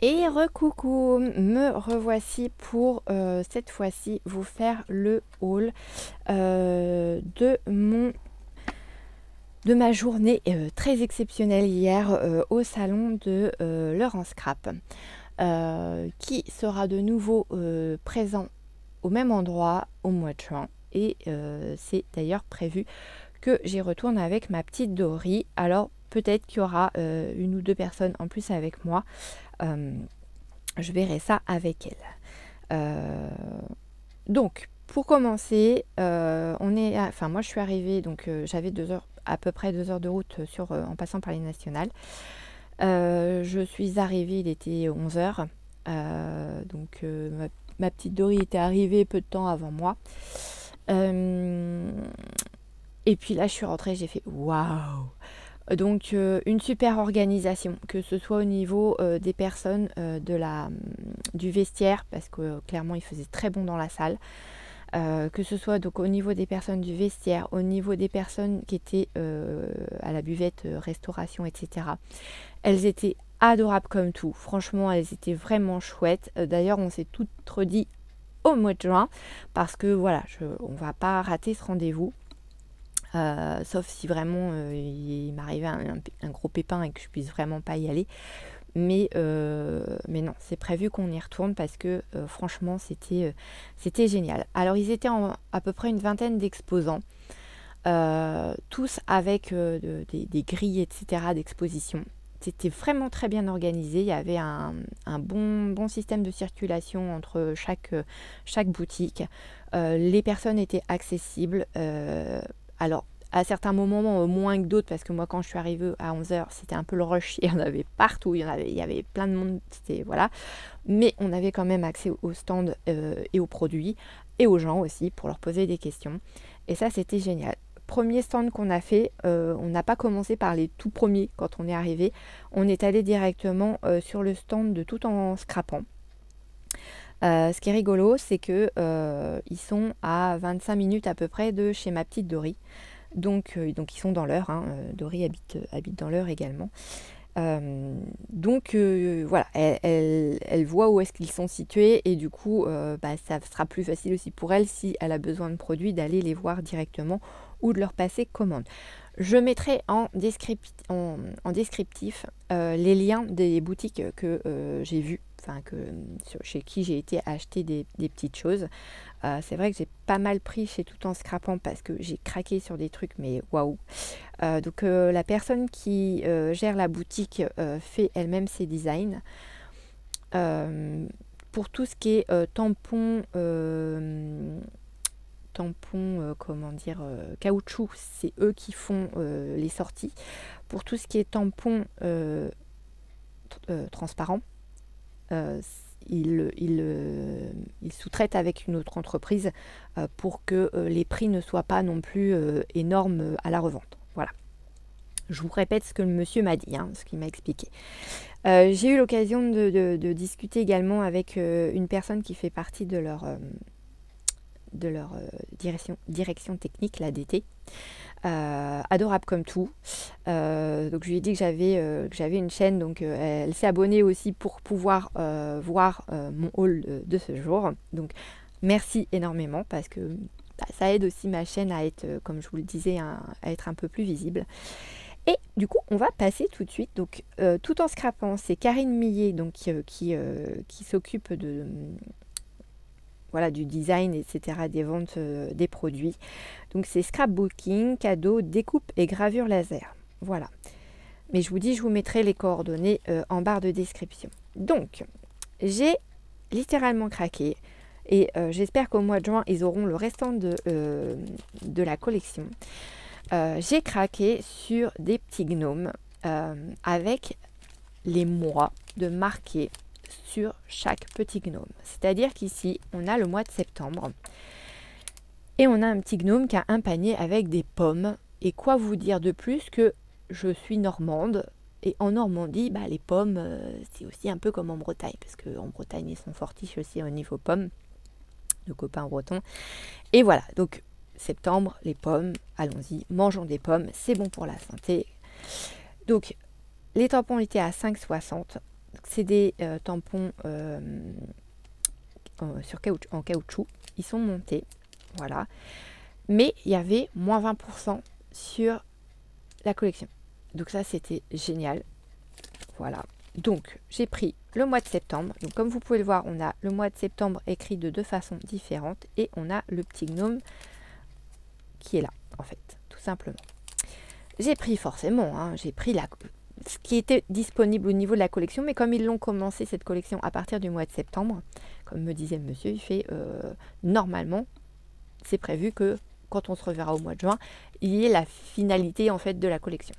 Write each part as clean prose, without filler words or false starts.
Et recoucou, me revoici pour cette fois-ci vous faire le haul de ma journée très exceptionnelle hier au salon de Laurent Scrap, qui sera de nouveau présent au même endroit au mois de juin. Et c'est d'ailleurs prévu que j'y retourne avec ma petite Dory. Alors peut-être qu'il y aura une ou deux personnes en plus avec moi. Euh, je verrai ça avec elle. Donc, pour commencer, moi je suis arrivée, donc j'avais à peu près 2 heures de route en passant par les nationales. Je suis arrivée, il était 11 heures. Ma petite Dory était arrivée peu de temps avant moi. Euh, et puis là, je suis rentrée, j'ai fait waouh! Donc une super organisation, que ce soit au niveau des personnes du vestiaire, parce que clairement il faisait très bon dans la salle, que ce soit donc au niveau des personnes du vestiaire, au niveau des personnes qui étaient à la buvette, restauration, etc. Elles étaient adorables comme tout, franchement elles étaient vraiment chouettes. D'ailleurs on s'est toutes redit au mois de juin, parce que voilà, on va pas rater ce rendez-vous. Sauf si vraiment il m'arrivait un gros pépin et que je puisse vraiment pas y aller. Mais non, c'est prévu qu'on y retourne parce que franchement c'était génial. Alors ils étaient à peu près une vingtaine d'exposants, tous avec des grilles, etc. d'exposition. C'était vraiment très bien organisé. Il y avait un bon système de circulation entre chaque boutique. Les personnes étaient accessibles. Alors, à certains moments, moins que d'autres, parce que moi, quand je suis arrivée à 11 heures, c'était un peu le rush. Il y en avait partout. Il y avait plein de monde. Voilà. Mais on avait quand même accès aux stands et aux produits et aux gens aussi pour leur poser des questions. Et ça, c'était génial. Premier stand qu'on a fait, on n'a pas commencé par les tout premiers quand on est arrivé. On est allé directement sur le stand de Tout en scrapant. Ce qui est rigolo, c'est que ils sont à 25 minutes à peu près de chez ma petite Dory. Donc ils sont dans l'heure. Dory habite dans l'heure également. Voilà, elle voit où est-ce qu'ils sont situés et du coup, ça sera plus facile aussi pour elle, si elle a besoin de produits, d'aller les voir directement ou de leur passer commande. Je mettrai en descriptif les liens des boutiques que j'ai vues, chez qui j'ai été acheter des petites choses. C'est vrai que j'ai pas mal pris chez Tout en scrapant parce que j'ai craqué sur des trucs, mais waouh! La personne qui gère la boutique fait elle-même ses designs. Pour tout ce qui est comment dire, caoutchouc, c'est eux qui font les sorties. Pour tout ce qui est tampons transparents, euh, ils sous-traitent avec une autre entreprise pour que les prix ne soient pas non plus énormes à la revente. Voilà. Je vous répète ce que le monsieur m'a dit, ce qu'il m'a expliqué. J'ai eu l'occasion de discuter également avec une personne qui fait partie de leur direction technique, la DT. Adorable comme tout. Donc je lui ai dit que j'avais une chaîne, donc elle s'est abonnée aussi pour pouvoir voir mon haul de ce jour. Donc merci énormément parce que ça aide aussi ma chaîne à être, comme je vous le disais, à être un peu plus visible. Et du coup, on va passer tout de suite. Donc, Tout en scrapant, c'est Karine Millet donc, qui s'occupe voilà, du design, etc., des ventes des produits. Donc, c'est scrapbooking, cadeaux, découpe et gravure laser. Voilà. Mais je vous dis, je vous mettrai les coordonnées en barre de description. Donc, j'ai littéralement craqué. Et j'espère qu'au mois de juin, ils auront le restant de la collection. J'ai craqué sur des petits gnomes avec les mois de marquer sur chaque petit gnome. C'est-à-dire qu'ici, on a le mois de septembre et on a un petit gnome qui a un panier avec des pommes. Et quoi vous dire de plus que je suis normande et en Normandie, les pommes, c'est aussi un peu comme en Bretagne, parce qu'en Bretagne, ils sont fortiches aussi au niveau pommes, nos copains bretons. Et voilà, donc septembre, les pommes, allons-y, mangeons des pommes, c'est bon pour la santé. Donc, les tampons étaient à 5,60. c'est des tampons en caoutchouc. Ils sont montés, voilà. Mais il y avait moins 20% sur la collection. Donc ça, c'était génial. Voilà. Donc, j'ai pris le mois de septembre. Donc, comme vous pouvez le voir, on a le mois de septembre écrit de deux façons différentes. Et on a le petit gnome qui est là, en fait, tout simplement. J'ai pris forcément, hein, j'ai pris ce qui était disponible au niveau de la collection. Mais comme ils l'ont commencé, cette collection, à partir du mois de septembre, comme me disait le monsieur, il fait normalement, c'est prévu que quand on se reverra au mois de juin, il y ait la finalité, en fait, de la collection.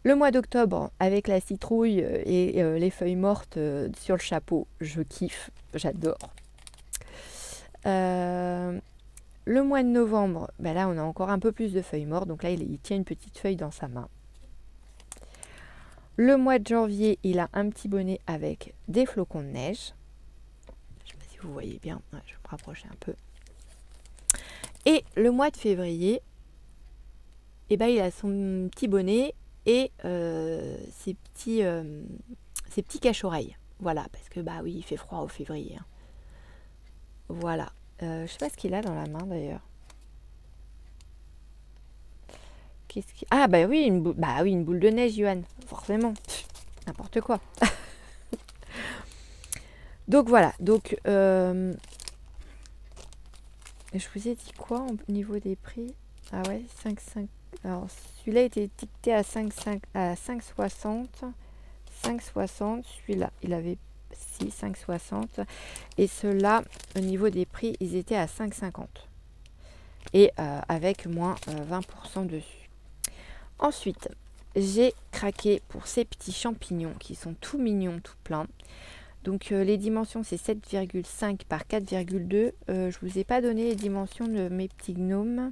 Le mois d'octobre, avec la citrouille et les feuilles mortes sur le chapeau, je kiffe, j'adore. Le mois de novembre, ben là on a encore un peu plus de feuilles mortes, donc là il tient une petite feuille dans sa main. Le mois de janvier, il a un petit bonnet avec des flocons de neige. Je ne sais pas si vous voyez bien, ouais, je vais me rapprocher un peu. Et le mois de février, eh ben, il a son petit bonnet et ses petits cache-oreilles. Voilà, parce que bah oui, il fait froid au février. Hein. Voilà. Je sais pas ce qu'il a dans la main d'ailleurs. Ah bah oui, une boule de neige, Johan. Forcément. N'importe quoi. Donc voilà. Donc je vous ai dit quoi au niveau des prix? Ah ouais, 5,5. Alors celui-là était étiqueté à 5,60. 5,60. Celui-là, il avait 5,60. Et ceux-là, au niveau des prix, ils étaient à 5,50. Et avec moins 20% dessus. Ensuite, j'ai craqué pour ces petits champignons qui sont tout mignons, tout pleins. Donc les dimensions, c'est 7,5 par 4,2. Je vous ai pas donné les dimensions de mes petits gnomes.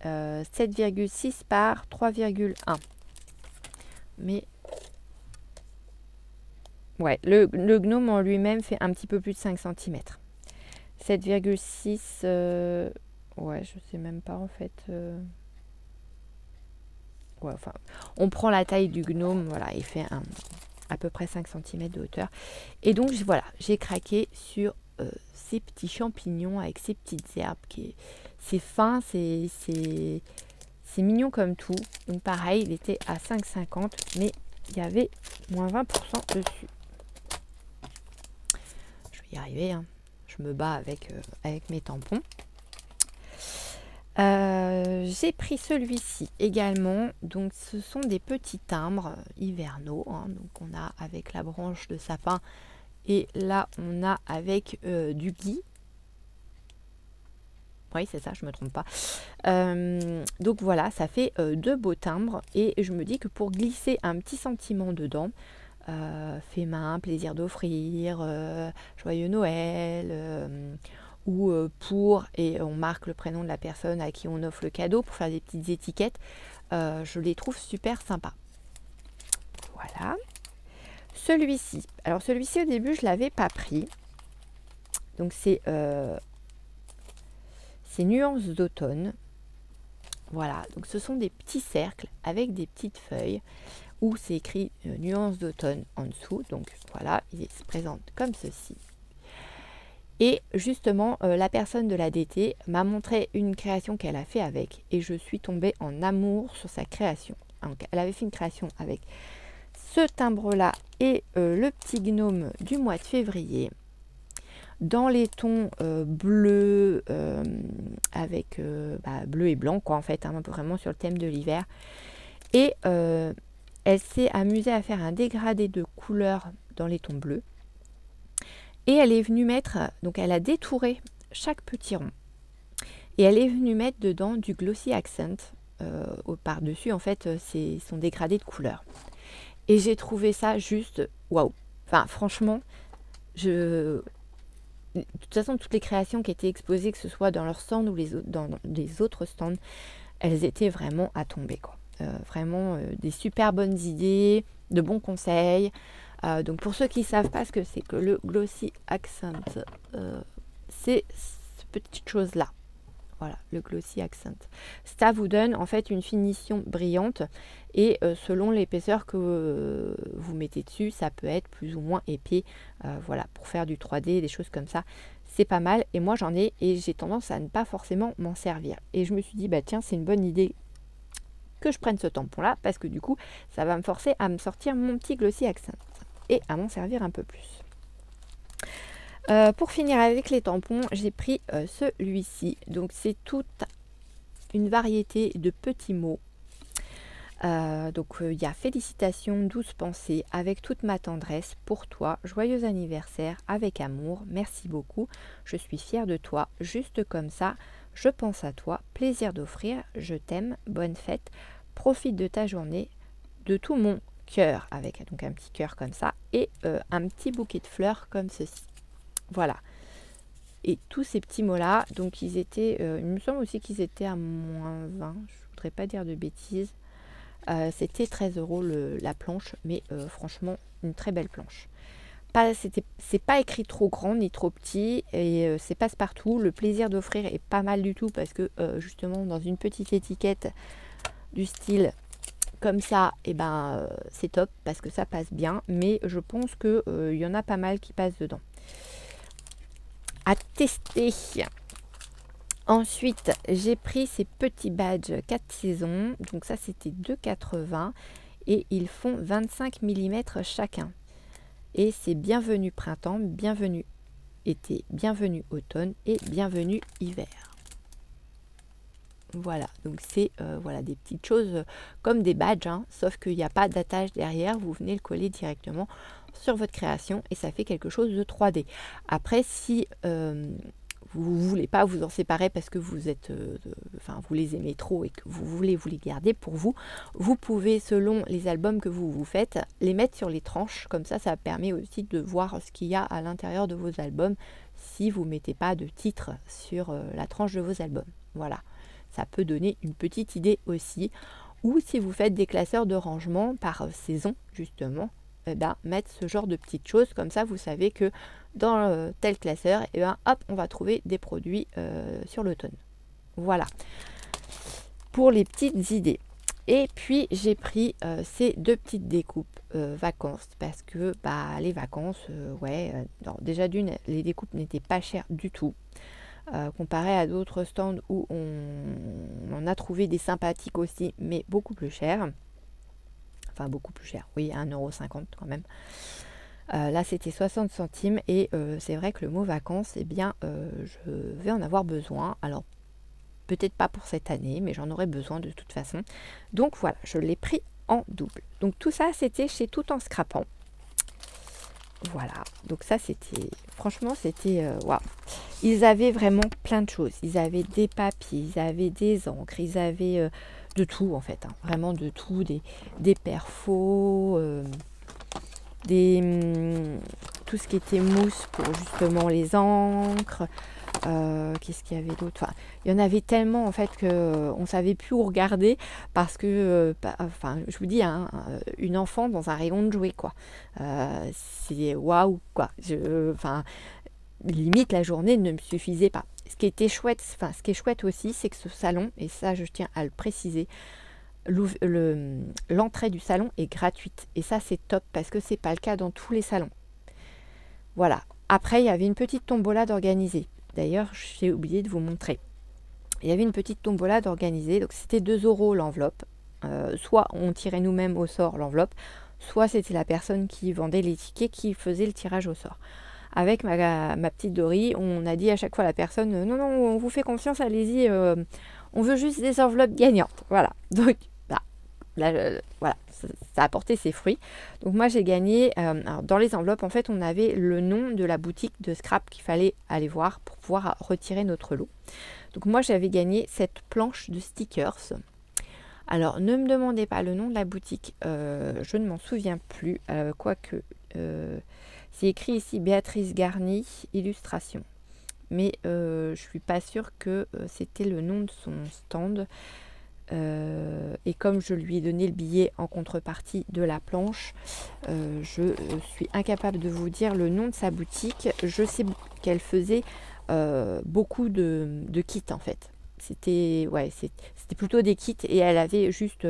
7,6 par 3,1. Mais ouais, le gnome en lui-même fait un petit peu plus de 5 cm. 7,6, ouais, je sais même pas en fait. Ouais, enfin, on prend la taille du gnome, voilà, il fait à peu près 5 cm de hauteur. Et donc voilà, j'ai craqué sur ces petits champignons avec ces petites herbes. C'est fin, c'est mignon comme tout. Donc pareil, il était à 5,50, mais il y avait moins 20% dessus. Je vais y arriver, hein. Je me bats avec mes tampons. J'ai pris celui-ci également. Donc ce sont des petits timbres hivernaux. Hein. Donc on a avec la branche de sapin et là on a avec du gui. Oui, c'est ça, je ne me trompe pas. Donc voilà, ça fait deux beaux timbres et je me dis que pour glisser un petit sentiment dedans, fait main, plaisir d'offrir, joyeux Noël, ou pour, et on marque le prénom de la personne à qui on offre le cadeau pour faire des petites étiquettes, je les trouve super sympas. Voilà. Celui-ci, alors celui-ci au début je ne l'avais pas pris, donc c'est Nuances d'automne. Voilà, donc ce sont des petits cercles avec des petites feuilles où c'est écrit Nuances d'automne en dessous. Donc voilà, il se présente comme ceci. Et justement, la personne de la DT m'a montré une création qu'elle a fait avec et je suis tombée en amour sur sa création. Donc, elle avait fait une création avec ce timbre-là et le petit gnome du mois de février dans les tons bleu avec bleu et blanc, quoi, en fait, hein, vraiment sur le thème de l'hiver. Et elle s'est amusée à faire un dégradé de couleurs dans les tons bleus. Et elle est venue mettre, donc elle a détouré chaque petit rond. Et elle est venue mettre dedans du glossy accent. Par-dessus, en fait, c'est son dégradé de couleurs. Et j'ai trouvé ça juste waouh. Enfin, franchement, de toute façon, toutes les créations qui étaient exposées, que ce soit dans leur stand ou dans les autres stands, elles étaient vraiment à tomber, quoi. Vraiment des super bonnes idées, de bons conseils. Donc pour ceux qui ne savent pas ce que c'est que le glossy accent, c'est cette petite chose là, Voilà, le Glossy Accent. Ça vous donne en fait une finition brillante et selon l'épaisseur que vous mettez dessus, ça peut être plus ou moins épais. Voilà, pour faire du 3D, des choses comme ça, c'est pas mal. Et moi j'en ai et j'ai tendance à ne pas forcément m'en servir. Et je me suis dit, bah tiens, c'est une bonne idée que je prenne ce tampon-là parce que du coup, ça va me forcer à me sortir mon petit Glossy Accent et à m'en servir un peu plus. Pour finir avec les tampons, j'ai pris celui-ci. Donc c'est toute une variété de petits mots. Donc il y a félicitations, douces pensées, avec toute ma tendresse pour toi, joyeux anniversaire, avec amour, merci beaucoup, je suis fière de toi, juste comme ça, je pense à toi, plaisir d'offrir, je t'aime, bonne fête, profite de ta journée, de tout mon cœur, avec donc un petit cœur comme ça, et un petit bouquet de fleurs comme ceci. Voilà. Et tous ces petits mots-là, donc ils étaient, il me semble aussi qu'ils étaient à moins 20, je voudrais pas dire de bêtises. C'était 13 € la planche, mais franchement, une très belle planche. C'est pas écrit trop grand ni trop petit, et c'est passe-partout. Le plaisir d'offrir est pas mal du tout, parce que justement, dans une petite étiquette du style comme ça, et ben, c'est top, parce que ça passe bien, mais je pense qu'il y en a pas mal qui passent dedans. À tester. Ensuite, j'ai pris ces petits badges 4 saisons. Donc ça, c'était 2,80 et ils font 25 mm chacun. Et c'est bienvenue printemps, bienvenue été, bienvenue automne et bienvenue hiver. Voilà, donc c'est voilà, des petites choses comme des badges, hein, sauf qu'il n'y a pas d'attache derrière. Vous venez le coller directement sur votre création et ça fait quelque chose de 3D. Après, si vous ne voulez pas vous en séparer parce que vous êtes, vous les aimez trop et que vous voulez vous les garder pour vous, vous pouvez, selon les albums que vous faites, les mettre sur les tranches. Comme ça, ça permet aussi de voir ce qu'il y a à l'intérieur de vos albums si vous ne mettez pas de titre sur la tranche de vos albums. Voilà, ça peut donner une petite idée aussi. Ou si vous faites des classeurs de rangement par saison, justement, mettre ce genre de petites choses. Comme ça, vous savez que dans tel classeur, hop, on va trouver des produits sur l'automne. Voilà, pour les petites idées. Et puis, j'ai pris ces deux petites découpes vacances, parce que les vacances, déjà d'une, les découpes n'étaient pas chères du tout. Comparé à d'autres stands où on en a trouvé des sympathiques aussi, mais beaucoup plus chers. Enfin, beaucoup plus cher, oui, 1,50 € quand même. Là, c'était 60 centimes et c'est vrai que le mot vacances, eh bien, je vais en avoir besoin. Alors, peut-être pas pour cette année, mais j'en aurai besoin de toute façon. Donc, voilà, je l'ai pris en double. Donc, tout ça, c'était chez Tout en Scrapant. Voilà, donc ça, c'était... Franchement, c'était... waouh. Ils avaient vraiment plein de choses. Ils avaient des papiers, ils avaient des encres, ils avaient... de tout en fait, hein, vraiment de tout, des perfos, tout ce qui était mousse pour justement les encres, qu'est-ce qu'il y avait d'autre, enfin, il y en avait tellement en fait qu'on ne savait plus où regarder parce que, je vous dis, hein, une enfant dans un rayon de jouets, quoi. C'est waouh, quoi. Limite la journée ne me suffisait pas. Ce qui était chouette, ce qui est chouette aussi, c'est que ce salon, et ça je tiens à le préciser, l'entrée du salon est gratuite. Et ça c'est top parce que c'est pas le cas dans tous les salons. Voilà. Après il y avait une petite tombola d'organiser. D'ailleurs j'ai oublié de vous montrer. Il y avait une petite tombola d'organiser. Donc c'était 2 € l'enveloppe. Soit on tirait nous-mêmes au sort l'enveloppe, soit c'était la personne qui vendait les tickets qui faisait le tirage au sort. Avec ma petite Dory, on a dit à chaque fois à la personne non, on vous fait confiance, allez-y, on veut juste des enveloppes gagnantes. Voilà. Donc voilà, ça a porté ses fruits. Donc moi j'ai gagné, alors dans les enveloppes en fait on avait le nom de la boutique de scrap qu'il fallait aller voir pour pouvoir retirer notre lot. Donc moi j'avais gagné cette planche de stickers. Alors ne me demandez pas le nom de la boutique, je ne m'en souviens plus, quoique... c'est écrit ici Béatrice Garny, illustration. Mais je suis pas sûre que c'était le nom de son stand. Et comme je lui ai donné le billet en contrepartie de la planche, je suis incapable de vous dire le nom de sa boutique. Je sais qu'elle faisait beaucoup de kits en fait. C'était c'était plutôt des kits et elle avait juste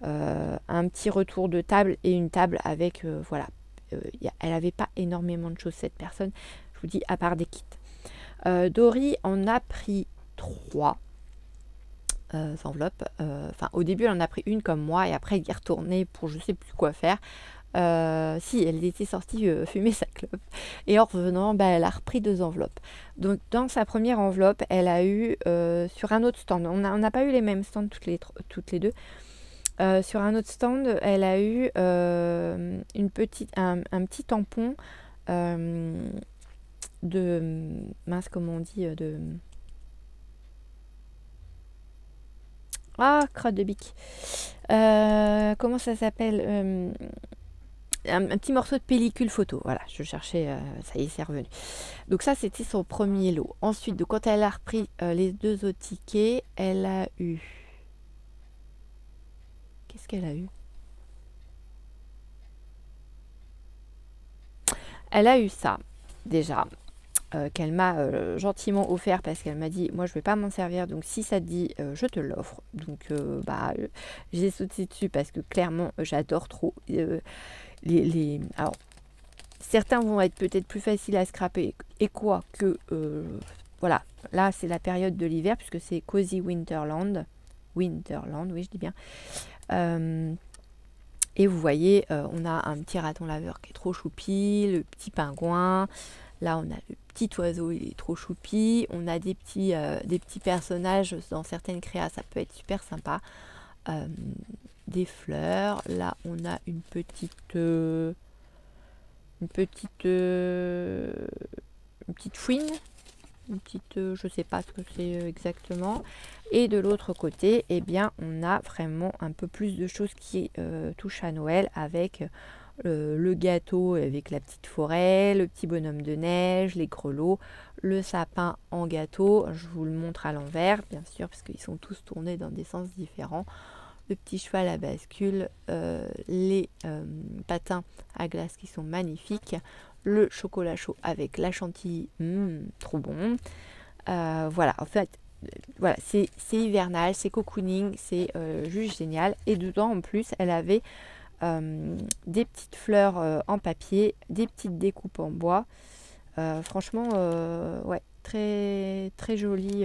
un petit retour de table et une table avec, voilà. Elle n'avait pas énormément de choses, cette personne, je vous dis, à part des kits. Dory en a pris 3 enveloppes. Enfin, au début, elle en a pris une comme moi et après, elle y est retournée pour je sais plus quoi faire. Si, elle était sortie fumer sa clope. Et en revenant, bah, elle a repris 2 enveloppes. Donc, dans sa première enveloppe, elle a eu, sur un autre stand, on n'a pas eu les mêmes stands toutes les deux. Sur un autre stand, elle a eu un petit tampon de... Mince, comment on dit Ah, crotte de bique. Comment ça s'appelle un petit morceau de pellicule photo. Voilà, je cherchais, ça y est, c'est revenu. Donc ça, c'était son premier lot. Ensuite, donc, quand elle a repris les 2 autres tickets, elle a eu... Qu'est-ce qu'elle a eu? Elle a eu ça, déjà, qu'elle m'a gentiment offert parce qu'elle m'a dit, moi je vais pas m'en servir, donc si ça te dit, je te l'offre. Donc j'ai sauté dessus parce que clairement, j'adore trop alors, certains vont être peut-être plus faciles à scraper et quoi que, voilà, là c'est la période de l'hiver puisque c'est Cozy Winterland. Winterland, oui je dis bien. Et vous voyez, on a un petit raton laveur qui est trop choupi, le petit pingouin. Là, on a le petit oiseau, il est trop choupi. On a des petits personnages dans certaines créas, ça peut être super sympa. Des fleurs. Là, on a une petite fouine. Une petite, je sais pas ce que c'est exactement. Et de l'autre côté, eh bien, on a vraiment un peu plus de choses qui touchent à Noël avec le gâteau avec la petite forêt, le petit bonhomme de neige, les grelots, le sapin en gâteau. Je vous le montre à l'envers, bien sûr, parce qu'ils sont tous tournés dans des sens différents. Le petit cheval à bascule, les patins à glace qui sont magnifiques, le chocolat chaud avec la chantilly, trop bon. Voilà, en fait, voilà, c'est hivernal, c'est cocooning, c'est juste génial. Et dedans, en plus, elle avait des petites fleurs en papier, des petites découpes en bois. Franchement, ouais, très très joli.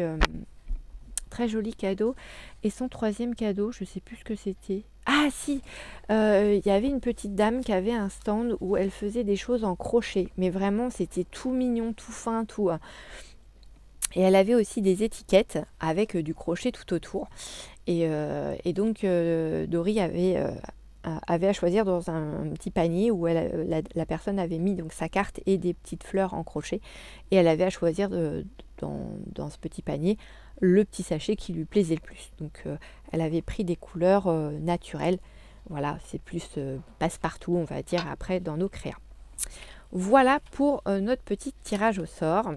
Très joli cadeau. Et son troisième cadeau, je sais plus ce que c'était. Ah si, il y avait une petite dame qui avait un stand où elle faisait des choses en crochet. Mais vraiment, c'était tout mignon, tout fin, tout. Et elle avait aussi des étiquettes avec du crochet tout autour. Et donc, Dory avait à choisir dans un petit panier où la personne avait mis donc sa carte et des petites fleurs en crochet. Et elle avait à choisir dans ce petit panier le petit sachet qui lui plaisait le plus. Donc elle avait pris des couleurs naturelles. Voilà, c'est plus passe-partout, on va dire, après dans nos créas. Voilà pour notre petit tirage au sort.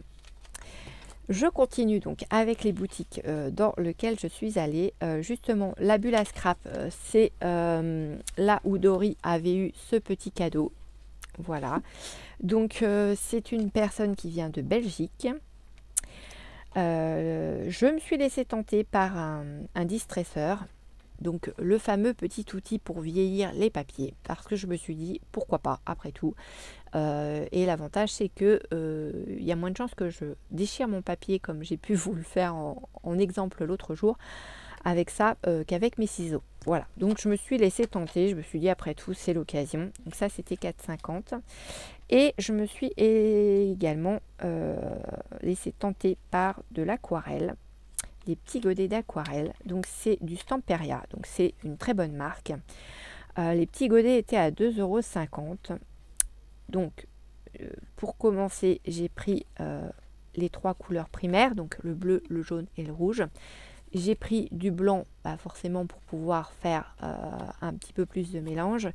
Je continue donc avec les boutiques dans lesquelles je suis allée. Justement, la bulle à scrap, c'est là où Dory avait eu ce petit cadeau. Voilà. Donc, c'est une personne qui vient de Belgique. Je me suis laissée tenter par un distresseur. Donc le fameux petit outil pour vieillir les papiers, parce que je me suis dit pourquoi pas après tout. Et l'avantage c'est que il y a moins de chances que je déchire mon papier comme j'ai pu vous le faire en exemple l'autre jour avec ça qu'avec mes ciseaux. Voilà, donc je me suis laissée tenter, je me suis dit après tout c'est l'occasion. Donc ça c'était 4,50 et je me suis également laissée tenter par de l'aquarelle. Des petits godets d'aquarelle. Donc c'est du Stamperia, donc c'est une très bonne marque. Les petits godets étaient à 2,50 €. Donc pour commencer, j'ai pris les 3 couleurs primaires, donc le bleu, le jaune et le rouge. J'ai pris du blanc, forcément pour pouvoir faire un petit peu plus de mélange.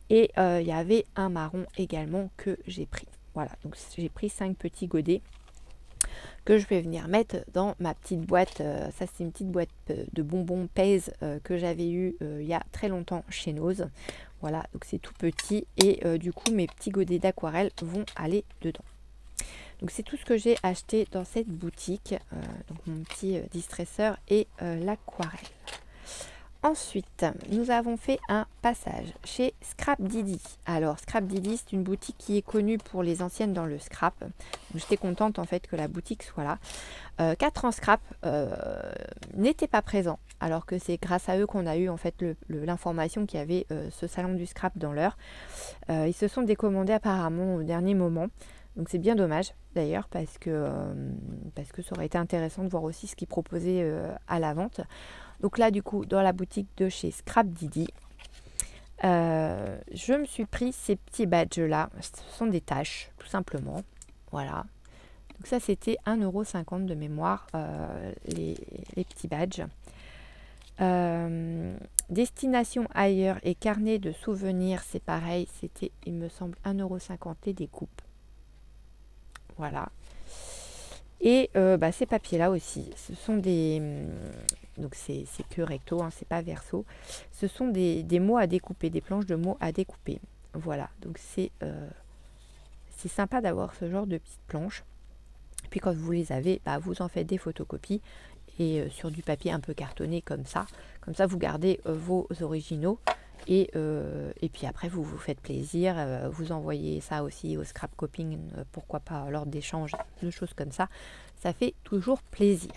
Et il y avait un marron également que j'ai pris. Voilà, donc j'ai pris 5 petits godets que je vais venir mettre dans ma petite boîte. Ça c'est une petite boîte de bonbons Pèse que j'avais eu il y a très longtemps chez Nose. Voilà, donc c'est tout petit et du coup mes petits godets d'aquarelle vont aller dedans. Donc c'est tout ce que j'ai acheté dans cette boutique. Donc mon petit distresseur et l'aquarelle. Ensuite, nous avons fait un passage chez Scrap Didi. Alors, Scrap Didi, c'est une boutique qui est connue pour les anciennes dans le scrap. J'étais contente en fait que la boutique soit là. 4 ans Scrap n'était pas présent, alors que c'est grâce à eux qu'on a eu en fait l'information qu'il y avait ce salon du scrap dans l'heure. Ils se sont décommandés apparemment au dernier moment. Donc c'est bien dommage d'ailleurs parce que ça aurait été intéressant de voir aussi ce qu'ils proposaient à la vente. Donc là du coup dans la boutique de chez Scrap Didi, je me suis pris ces petits badges là. Ce sont des taches tout simplement. Voilà. Donc ça c'était 1,50 € de mémoire les petits badges. Destination ailleurs et carnet de souvenirs, c'est pareil, c'était il me semble 1,50 € et des coupes. Voilà. Et ces papiers là aussi, ce sont des donc c'est que recto, hein, c'est pas verso. Ce sont des mots à découper, des planches de mots à découper. Voilà, donc c'est sympa d'avoir ce genre de petites planches. Puis quand vous les avez, vous en faites des photocopies et sur du papier un peu cartonné comme ça. Comme ça, vous gardez vos originaux. Et puis après, vous vous faites plaisir, vous envoyez ça aussi au scrap coping, pourquoi pas lors d'échanges, de choses comme ça. Ça fait toujours plaisir.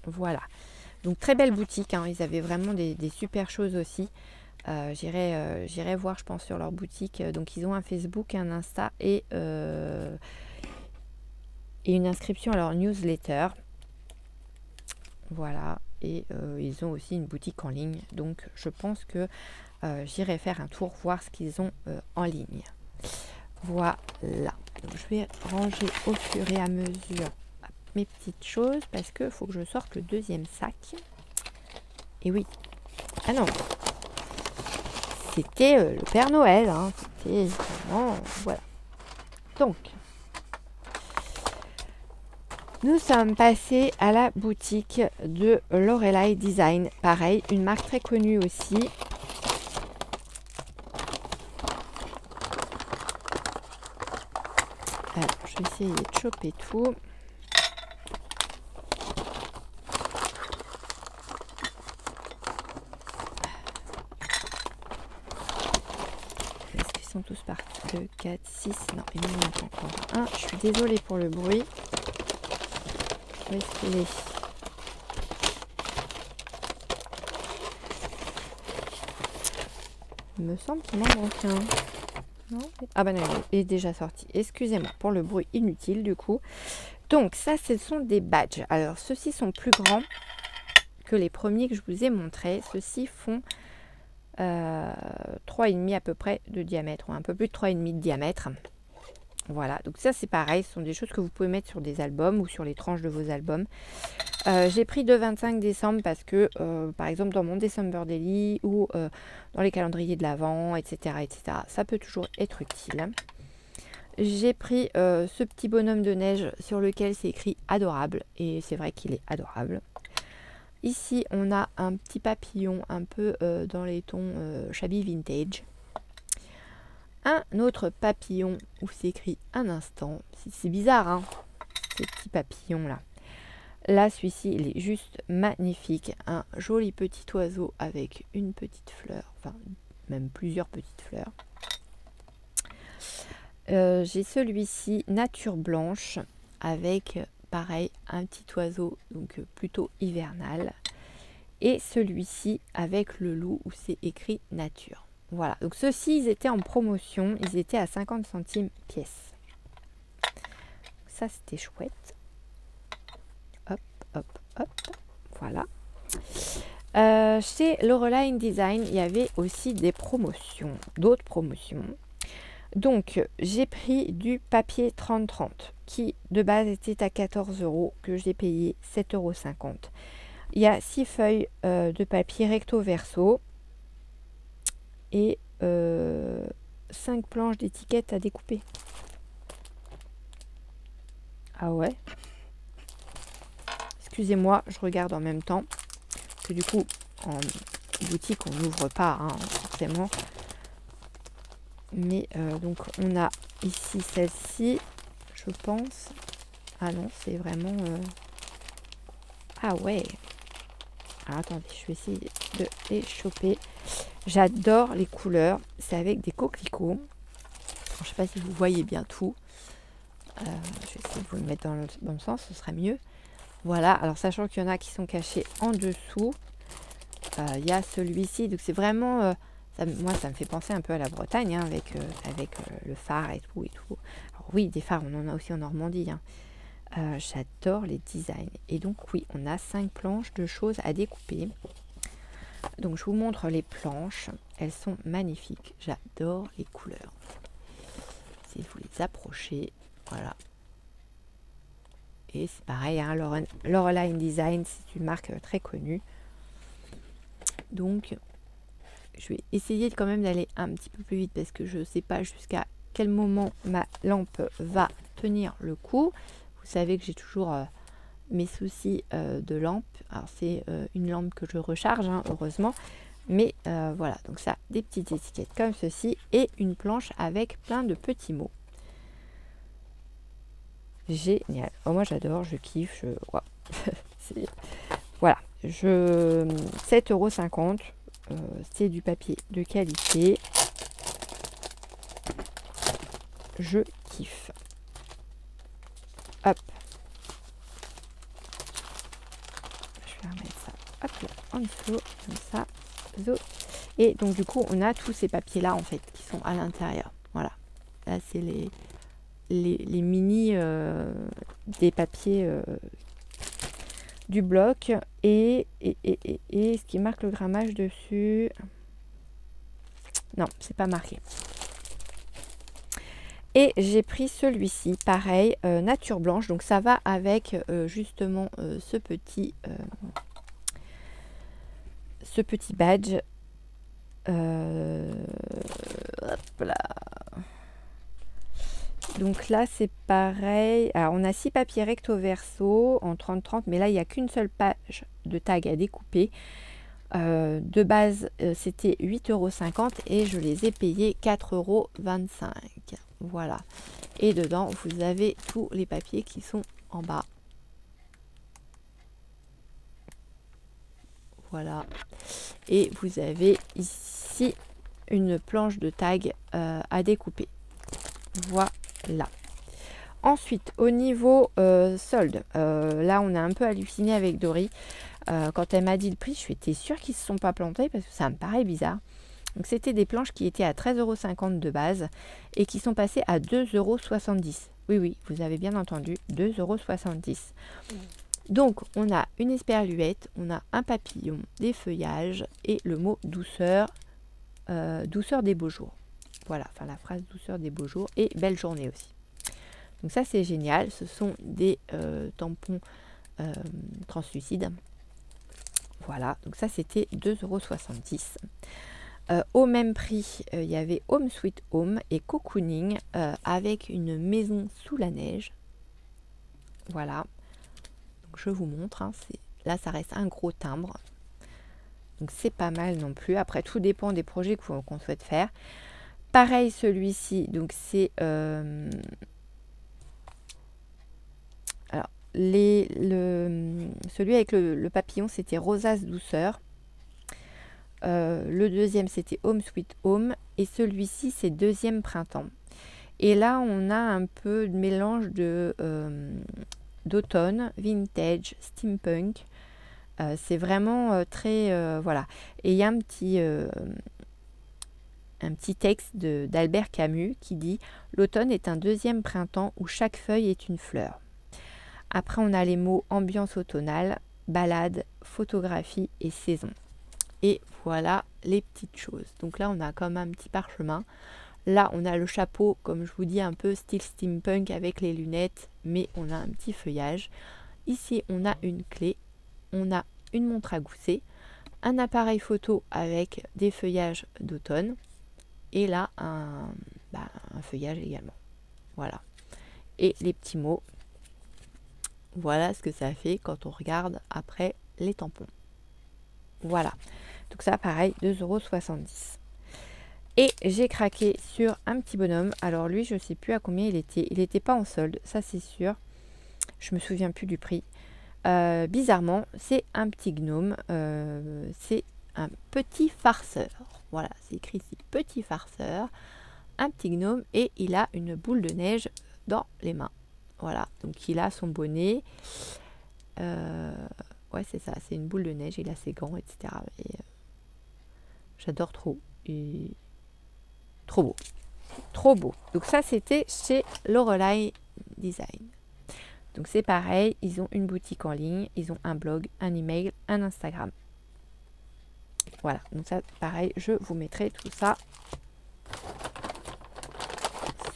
Voilà. Donc très belle boutique, hein. Ils avaient vraiment des super choses aussi. J'irai voir, je pense, sur leur boutique. Donc ils ont un Facebook, un Insta et une inscription à leur newsletter. Voilà. Et ils ont aussi une boutique en ligne. Donc je pense que j'irai faire un tour, voir ce qu'ils ont en ligne. Voilà. Donc, je vais ranger au fur et à mesure mes petites choses parce que faut que je sorte le deuxième sac. Et oui. Ah non. C'était le Père Noël. Hein. C'était vraiment... Voilà. Donc, nous sommes passés à la boutique de Lorelei Design. Pareil, une marque très connue aussi. Alors, je vais essayer de choper tout. Est-ce qu'ils sont tous partis? 2, 4, 6. Non, il m'en manque encore un. Je suis désolée pour le bruit. Où est-ce qu'il est? Il me semble qu'il m'en manque un. Non, ah bah non, il est déjà sorti. Excusez-moi pour le bruit inutile du coup. Donc ça, ce sont des badges. Alors ceux-ci sont plus grands que les premiers que je vous ai montrés. Ceux-ci font 3,5 à peu près de diamètre, ou un peu plus de 3,5 de diamètre. Voilà, donc ça c'est pareil, ce sont des choses que vous pouvez mettre sur des albums ou sur les tranches de vos albums. J'ai pris de 25 décembre parce que, par exemple, dans mon December Daily ou dans les calendriers de l'Avent, etc., ça peut toujours être utile. J'ai pris ce petit bonhomme de neige sur lequel c'est écrit adorable, et c'est vrai qu'il est adorable. Ici, on a un petit papillon un peu dans les tons shabby vintage. Un autre papillon où c'est écrit un instant. C'est bizarre, hein, ces petits papillons là. Là, celui-ci, il est juste magnifique. Un joli petit oiseau avec une petite fleur, enfin même plusieurs petites fleurs. J'ai celui-ci nature blanche avec pareil un petit oiseau, donc plutôt hivernal. Et celui-ci avec le loup où c'est écrit nature. Voilà, donc ceux-ci, ils étaient en promotion, ils étaient à 50 centimes pièce. Ça, c'était chouette. Hop, hop, hop, voilà. Chez Lorelei Design, il y avait aussi des promotions, d'autres promotions. Donc, j'ai pris du papier 30-30, qui de base était à 14 €, que j'ai payé 7,50 €. Il y a 6 feuilles de papier recto verso. Et 5 planches d'étiquettes à découper. Ah ouais. Excusez-moi, je regarde en même temps. Parce que du coup, en boutique, on n'ouvre pas, hein, forcément. Mais donc, on a ici celle-ci. Je je pense. Ah non, c'est vraiment... Ah ouais. Alors, attendez, je vais essayer de les choper. J'adore les couleurs. C'est avec des coquelicots. Je ne sais pas si vous voyez bien tout. Je vais essayer de vous le mettre dans le bon sens, ce sera mieux. Voilà, alors sachant qu'il y en a qui sont cachés en dessous. Il y a celui-ci, donc c'est vraiment... moi, ça me fait penser un peu à la Bretagne, hein, avec le phare et tout. Alors oui, des phares, on en a aussi en Normandie. Hein. J'adore les designs. Et donc oui, on a 5 planches de choses à découper. Donc je vous montre les planches. Elles sont magnifiques. J'adore les couleurs. Si vous les approchez, voilà. Et c'est pareil, hein, Loreline Design, c'est une marque très connue. Donc, je vais essayer quand même d'aller un petit peu plus vite parce que je ne sais pas jusqu'à quel moment ma lampe va tenir le coup. Vous savez que j'ai toujours mes soucis de lampe. Alors, c'est une lampe que je recharge, hein, heureusement. Mais voilà, donc ça, des petites étiquettes comme ceci et une planche avec plein de petits mots. Génial. Oh, moi j'adore, je kiffe. Voilà. 7,50 €. C'est du papier de qualité. Je kiffe. Hop. Je vais remettre ça hop, là, en dessous, comme ça. Zo. Et donc du coup, on a tous ces papiers-là en fait qui sont à l'intérieur. Voilà. Là, c'est les mini des papiers du bloc et ce qui marque le grammage dessus, non, c'est pas marqué. Et j'ai pris celui-ci, pareil, nature blanche, donc ça va avec justement ce petit badge. Hop là. Donc là, c'est pareil. Alors, on a 6 papiers recto verso en 30-30, mais là, il n'y a qu'une seule page de tag à découper. De base, c'était 8,50 € et je les ai payés 4,25 €. Voilà. Et dedans, vous avez tous les papiers qui sont en bas. Voilà. Et vous avez ici une planche de tag à découper. Voilà. Ensuite, au niveau solde, là on a un peu halluciné avec Dory. Quand elle m'a dit le prix, je suis t'es sûre qu'ils ne se sont pas plantés parce que ça me paraît bizarre. Donc c'était des planches qui étaient à 13,50 € de base et qui sont passées à 2,70 €. Oui, oui, vous avez bien entendu, 2,70 €. Donc on a une esperluette, on a un papillon, des feuillages et le mot douceur, douceur des beaux jours. Voilà, enfin la phrase douceur des beaux jours et belle journée aussi. Donc ça c'est génial, ce sont des tampons translucides. Voilà, donc ça c'était 2,70 €. Au même prix, il y avait Home Sweet Home et Cocooning avec une maison sous la neige. Voilà, donc je vous montre, hein, là ça reste un gros timbre. Donc c'est pas mal non plus, après tout dépend des projets qu'on souhaite faire. Pareil celui-ci, donc c'est... alors, celui avec le papillon, c'était Rosace Douceur. Le deuxième, c'était Home Sweet Home. Et celui-ci, c'est Deuxième Printemps. Et là, on a un peu de mélange d'automne, vintage, steampunk. C'est vraiment très... voilà. Et il y a un petit texte d'Albert Camus qui dit « L'automne est un deuxième printemps où chaque feuille est une fleur ». Après, on a les mots ambiance automnale, balade, photographie et saison. Et voilà les petites choses. Donc là, on a comme un petit parchemin. Là, on a le chapeau, comme je vous dis, un peu style steampunk avec les lunettes, mais on a un petit feuillage. Ici, on a une clé, on a une montre à gousset, un appareil photo avec des feuillages d'automne, et là, un feuillage également. Voilà. Et les petits mots. Voilà ce que ça fait quand on regarde après les tampons. Voilà. Donc ça, pareil, 2,70 €. Et j'ai craqué sur un petit bonhomme. Alors lui, je ne sais plus à combien il était. Il n'était pas en solde, ça c'est sûr. Je me souviens plus du prix. Bizarrement, c'est un petit gnome. C'est un petit farceur. Voilà, c'est écrit ici, petit farceur. Un petit gnome et il a une boule de neige dans les mains. Voilà, donc il a son bonnet. Ouais, c'est ça, c'est une boule de neige. Il a ses gants, etc. Et, j'adore trop. Et trop beau. Trop beau. Donc ça, c'était chez Lorelei Design. Donc c'est pareil, ils ont une boutique en ligne, ils ont un blog, un email, un Instagram. Voilà, donc ça, pareil, je vous mettrai tout ça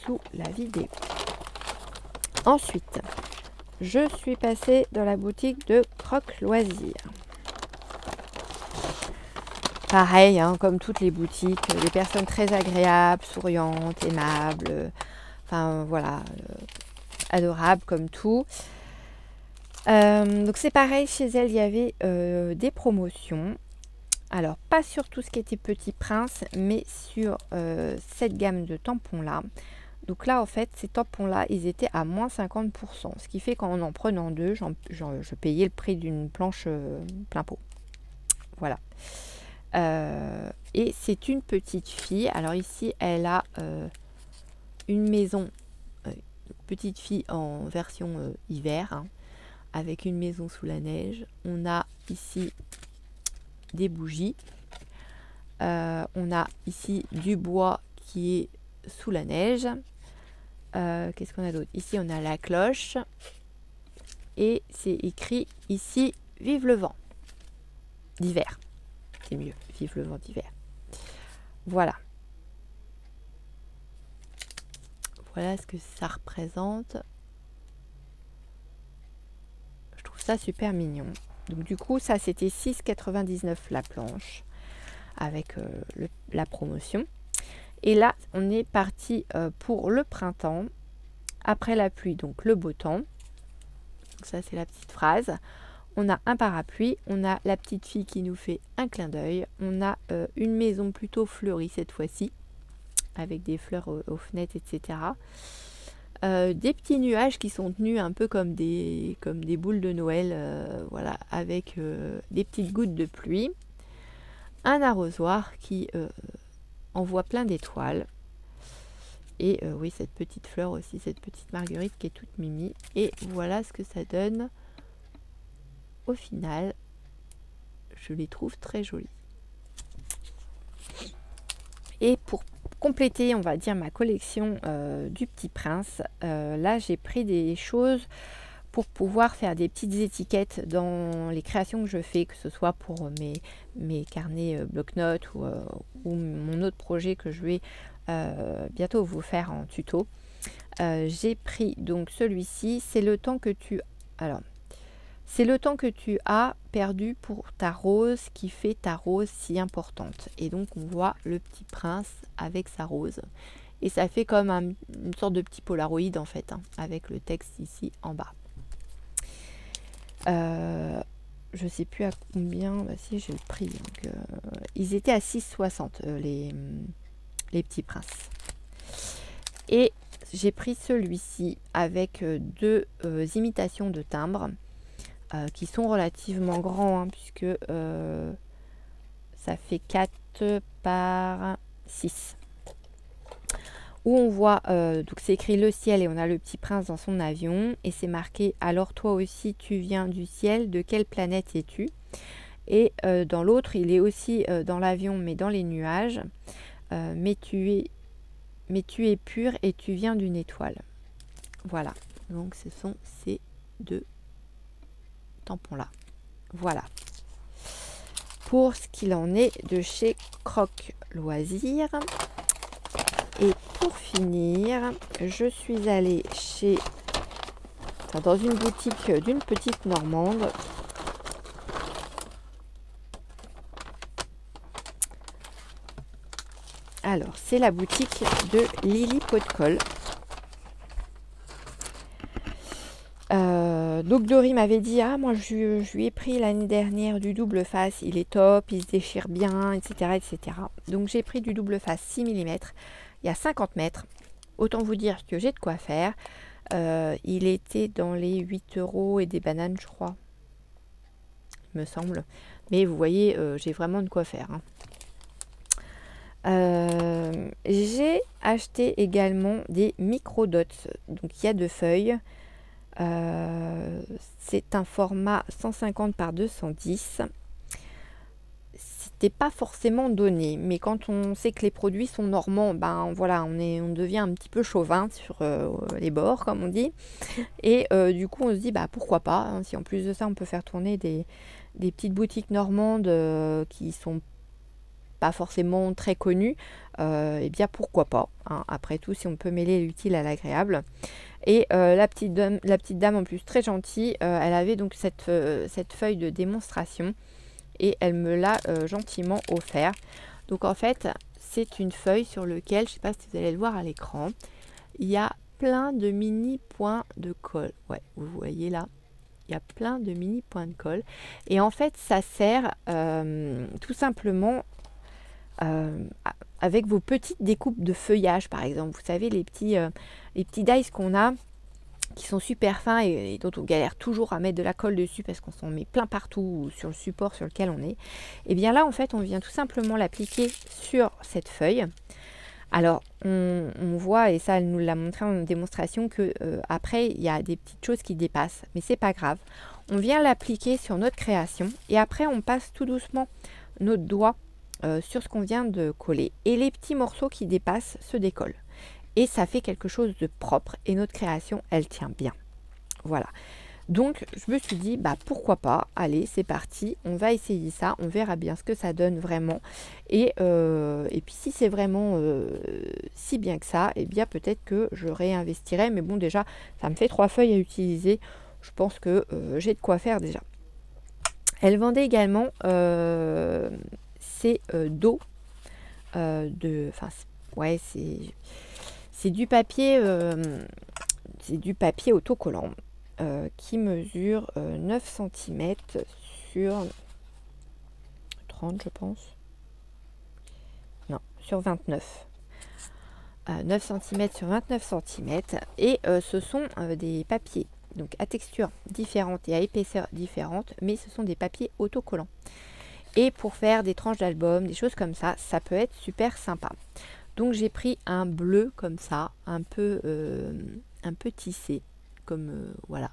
sous la vidéo. Ensuite, je suis passée dans la boutique de Croque Loisirs. Pareil, hein, comme toutes les boutiques, des personnes très agréables, souriantes, aimables, enfin voilà, adorables comme tout. Donc c'est pareil, chez elle, il y avait des promotions. Alors, pas sur tout ce qui était Petit Prince, mais sur cette gamme de tampons-là. Donc là, en fait, ces tampons-là, ils étaient à moins 50%. Ce qui fait qu'en prenant deux, je payais le prix d'une planche plein pot. Voilà. Et c'est une petite fille. Alors ici, elle a une maison, petite fille en version hiver, hein, avec une maison sous la neige. On a ici des bougies. On a ici du bois qui est sous la neige. Qu'est-ce qu'on a d'autre? Ici, on a la cloche. Et c'est écrit ici, vive le vent d'hiver. C'est mieux, vive le vent d'hiver. Voilà. Voilà ce que ça représente. Je trouve ça super mignon. Donc du coup, ça c'était 6,99 la planche avec la promotion. Et là, on est parti pour le printemps. Après la pluie, donc le beau temps. Donc ça, c'est la petite phrase. On a un parapluie, on a la petite fille qui nous fait un clin d'œil. On a une maison plutôt fleurie cette fois-ci, avec des fleurs aux fenêtres, etc. Des petits nuages qui sont tenus un peu comme des boules de Noël, voilà, avec des petites gouttes de pluie. Un arrosoir qui envoie plein d'étoiles. Et oui, cette petite fleur aussi, cette petite marguerite qui est toute mimi. Et voilà ce que ça donne au final. Je les trouve très jolies. Et pour compléter, on va dire, ma collection du Petit Prince, là j'ai pris des choses pour pouvoir faire des petites étiquettes dans les créations que je fais, que ce soit pour mes carnets bloc-notes ou mon autre projet que je vais bientôt vous faire en tuto. J'ai pris donc celui-ci, c'est le temps que tu... Alors, c'est le temps que tu as perdu pour ta rose qui fait ta rose si importante. Et donc on voit le Petit Prince avec sa rose. Et ça fait comme une sorte de petit polaroid en fait, hein, avec le texte ici en bas. Je sais plus à combien, bah si j'ai le prix. Donc, ils étaient à 6,60 les Petits Princes. Et j'ai pris celui-ci avec deux imitations de timbres. Qui sont relativement grands, hein, puisque ça fait 4 par 6. Où on voit, donc c'est écrit le ciel et on a le Petit Prince dans son avion. Et c'est marqué, alors toi aussi tu viens du ciel, de quelle planète es-tu? Et dans l'autre, il est aussi dans l'avion, mais dans les nuages. Mais tu es pur et tu viens d'une étoile. Voilà, donc ce sont ces deux tampons là. Voilà pour ce qu'il en est de chez Croque Loisirs. Et pour finir, je suis allée dans une boutique d'une petite Normande. Alors c'est la boutique de Lily Pot de Colle. Doc Dory m'avait dit, ah moi je lui ai pris l'année dernière du double face, il est top, il se déchire bien, etc. etc. Donc j'ai pris du double face 6 mm, il y a 50 mètres. Autant vous dire que j'ai de quoi faire. Il était dans les 8 euros et des bananes, je crois, il me semble. Mais vous voyez, j'ai vraiment de quoi faire. J'ai acheté également des micro-dots. Donc il y a 2 feuilles. C'est un format 150 par 210. C'était pas forcément donné, mais quand on sait que les produits sont normands, ben voilà, on devient un petit peu chauvin sur les bords, comme on dit. Et du coup, on se dit, bah pourquoi pas, hein, si en plus de ça, on peut faire tourner des petites boutiques normandes qui sont pas forcément très connues, et bien pourquoi pas, hein. Après tout, si on peut mêler l'utile à l'agréable. Et la petite dame en plus très gentille, elle avait donc cette feuille de démonstration et elle me l'a gentiment offert. Donc en fait, c'est une feuille sur laquelle, je ne sais pas si vous allez le voir à l'écran, il y a plein de mini points de colle. Ouais, vous voyez là, il y a plein de mini points de colle. Et en fait, ça sert tout simplement avec vos petites découpes de feuillage, par exemple. Vous savez, les petits dice qu'on a, qui sont super fins et dont on galère toujours à mettre de la colle dessus parce qu'on s'en met plein partout sur le support sur lequel on est. Et bien là, en fait, on vient tout simplement l'appliquer sur cette feuille. Alors, on voit, et ça, elle nous l'a montré en démonstration, que après, il y a des petites choses qui dépassent, mais c'est pas grave. On vient l'appliquer sur notre création et après, on passe tout doucement notre doigt sur ce qu'on vient de coller. Et les petits morceaux qui dépassent se décollent. Et ça fait quelque chose de propre et notre création, elle tient bien. Voilà. Donc, je me suis dit, bah pourquoi pas, allez, c'est parti, on va essayer ça, on verra bien ce que ça donne vraiment. Et puis, si c'est vraiment si bien que ça, eh bien peut-être que je réinvestirai. Mais bon, déjà, ça me fait 3 feuilles à utiliser. Je pense que j'ai de quoi faire déjà. Elle vendait également ces dos enfin, ouais, c'est du papier autocollant qui mesure 9 cm sur 30, je pense. Non, sur 29. 9 cm sur 29 cm. Et ce sont des papiers donc à texture différente et à épaisseur différente, mais ce sont des papiers autocollants. Et pour faire des tranches d'album, des choses comme ça, ça peut être super sympa. Donc j'ai pris un bleu comme ça, un peu tissé, comme voilà.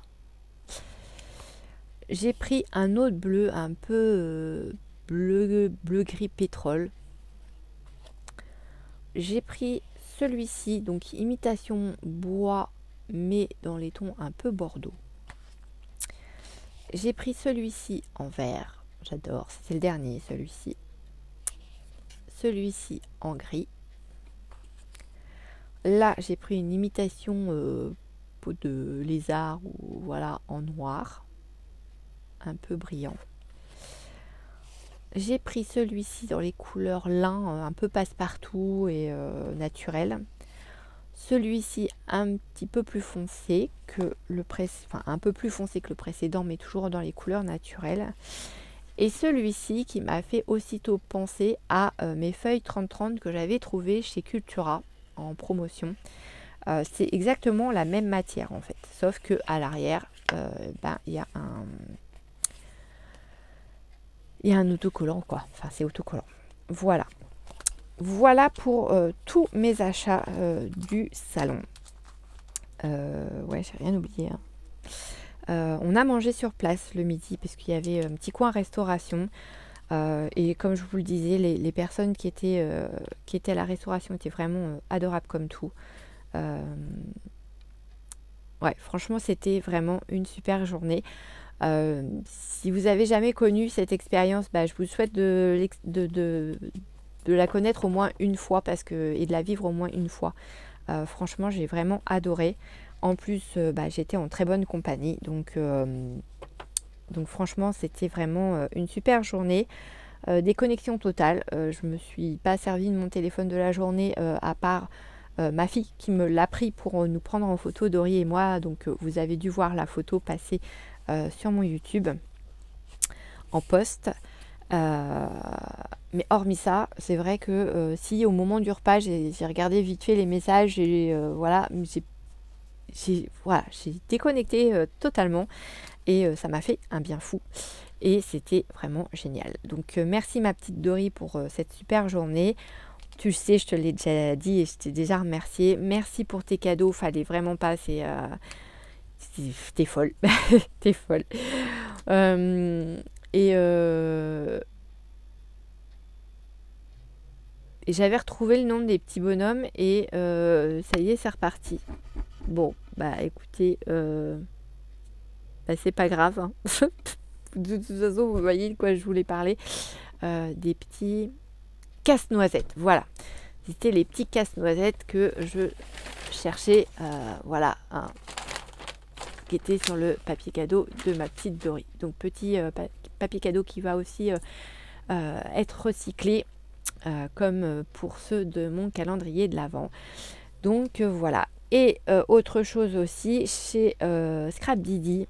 J'ai pris un autre bleu, un peu bleu gris pétrole. J'ai pris celui-ci, donc imitation bois, mais dans les tons un peu bordeaux. J'ai pris celui-ci en vert, j'adore, c'est le dernier celui-ci. Celui-ci en gris. Là, j'ai pris une imitation peau de lézard ou voilà en noir, un peu brillant. J'ai pris celui-ci dans les couleurs lin, un peu passe-partout et naturel. Celui-ci un petit peu plus foncé que le un peu plus foncé que le précédent, mais toujours dans les couleurs naturelles. Et celui-ci qui m'a fait aussitôt penser à mes feuilles 30-30 que j'avais trouvées chez Cultura en promotion. C'est exactement la même matière en fait, sauf que à l'arrière, il y a un autocollant quoi. Enfin, c'est autocollant. Voilà. Voilà pour tous mes achats du salon. Ouais, j'ai rien oublié. Hein. On a mangé sur place le midi parce qu'il y avait un petit coin restauration. Et comme je vous le disais, les personnes qui étaient à la restauration étaient vraiment adorables comme tout. Ouais, franchement, c'était vraiment une super journée. Si vous avez jamais connu cette expérience, je vous souhaite de la connaître au moins une fois et de la vivre au moins une fois. Franchement, j'ai vraiment adoré. En plus, j'étais en très bonne compagnie. Donc franchement, c'était vraiment une super journée. Déconnexion totale. Je me suis pas servi de mon téléphone de la journée à part ma fille qui me l'a pris pour nous prendre en photo, Dory et moi. Donc vous avez dû voir la photo passer sur mon YouTube en post. Mais hormis ça, c'est vrai que si au moment du repas, j'ai regardé vite fait les messages et voilà, j'ai déconnecté totalement et ça m'a fait un bien fou. Et c'était vraiment génial. Donc merci ma petite Dory pour cette super journée. Tu le sais, je te l'ai déjà dit et je t'ai déjà remercié. Merci pour tes cadeaux, fallait vraiment pas, t'es folle. T'es folle. Et j'avais retrouvé le nom des petits bonhommes et ça y est, c'est reparti. Bon, bah écoutez, c'est pas grave. Hein. De toute façon, vous voyez de quoi je voulais parler. Des petits casse-noisettes. Voilà. C'était les petits casse-noisettes que je cherchais. Voilà. Hein, qui était sur le papier cadeau de ma petite Dory. Donc petit papier cadeau qui va aussi être recyclé comme pour ceux de mon calendrier de l'Avent. Donc voilà. Et autre chose aussi, chez Scrap Didi,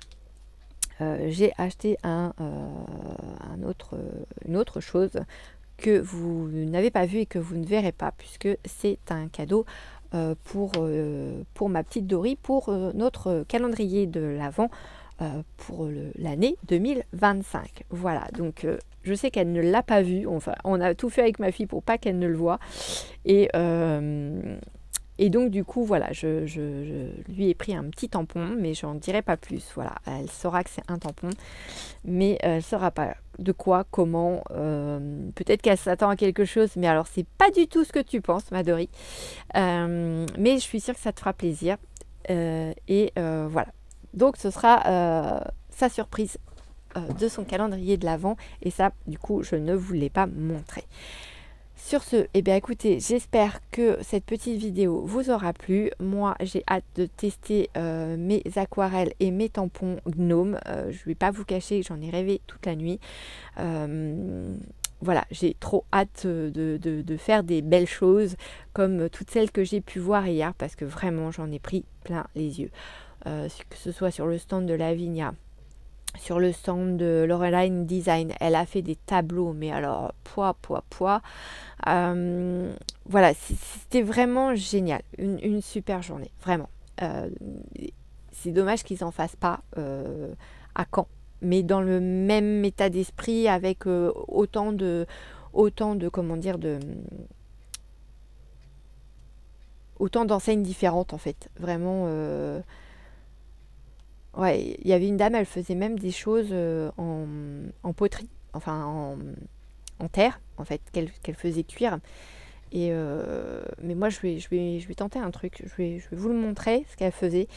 j'ai acheté une autre chose que vous n'avez pas vu et que vous ne verrez pas, puisque c'est un cadeau pour ma petite Dory, pour notre calendrier de l'Avent pour l'année 2025. Voilà, donc je sais qu'elle ne l'a pas vu, enfin on a tout fait avec ma fille pour pas qu'elle ne le voie, et donc du coup voilà, je lui ai pris un petit tampon, mais j'en dirai pas plus. Voilà, elle saura que c'est un tampon, mais elle saura pas de quoi, comment. Peut-être qu'elle s'attend à quelque chose, mais alors c'est pas du tout ce que tu penses, ma Dory. Mais je suis sûre que ça te fera plaisir. Voilà. Donc ce sera sa surprise de son calendrier de l'Avent, et ça, du coup, je ne vous l'ai pas montré. Sur ce, eh bien écoutez, j'espère que cette petite vidéo vous aura plu. Moi, j'ai hâte de tester mes aquarelles et mes tampons Gnome. Je ne vais pas vous cacher, j'en ai rêvé toute la nuit. Voilà, j'ai trop hâte de faire des belles choses comme toutes celles que j'ai pu voir hier, parce que vraiment, j'en ai pris plein les yeux. Que ce soit sur le stand de Lavinia, sur le stand de Laureline Design, elle a fait des tableaux, mais alors, poids. Voilà, c'était vraiment génial. Une super journée, vraiment. C'est dommage qu'ils n'en fassent pas à Caen, mais dans le même état d'esprit, avec autant de comment dire, autant d'enseignes différentes, en fait. Vraiment... Ouais, il y avait une dame, elle faisait même des choses en poterie, enfin en terre, en fait, qu'elle faisait cuire. Mais moi, je vais tenter un truc. Je vais vous le montrer, ce qu'elle faisait,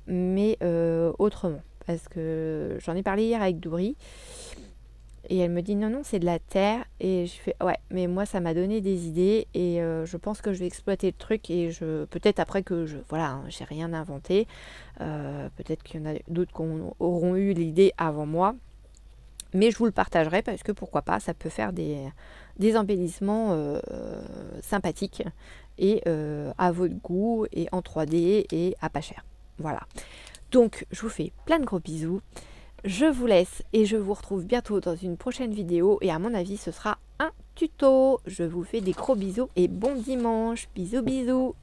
mais autrement. Parce que j'en ai parlé hier avec Dory. Et elle me dit non, c'est de la terre. Et je fais ouais, mais moi ça m'a donné des idées. Et je pense que je vais exploiter le truc. Et peut-être après que voilà, hein, j'ai rien inventé. Peut-être qu'il y en a d'autres qui auront eu l'idée avant moi. Mais je vous le partagerai parce que pourquoi pas, ça peut faire des embellissements sympathiques. Et à votre goût, et en 3D, et à pas cher. Voilà. Donc je vous fais plein de gros bisous. Je vous laisse et je vous retrouve bientôt dans une prochaine vidéo, et à mon avis ce sera un tuto. Je vous fais des gros bisous et bon dimanche. Bisous bisous.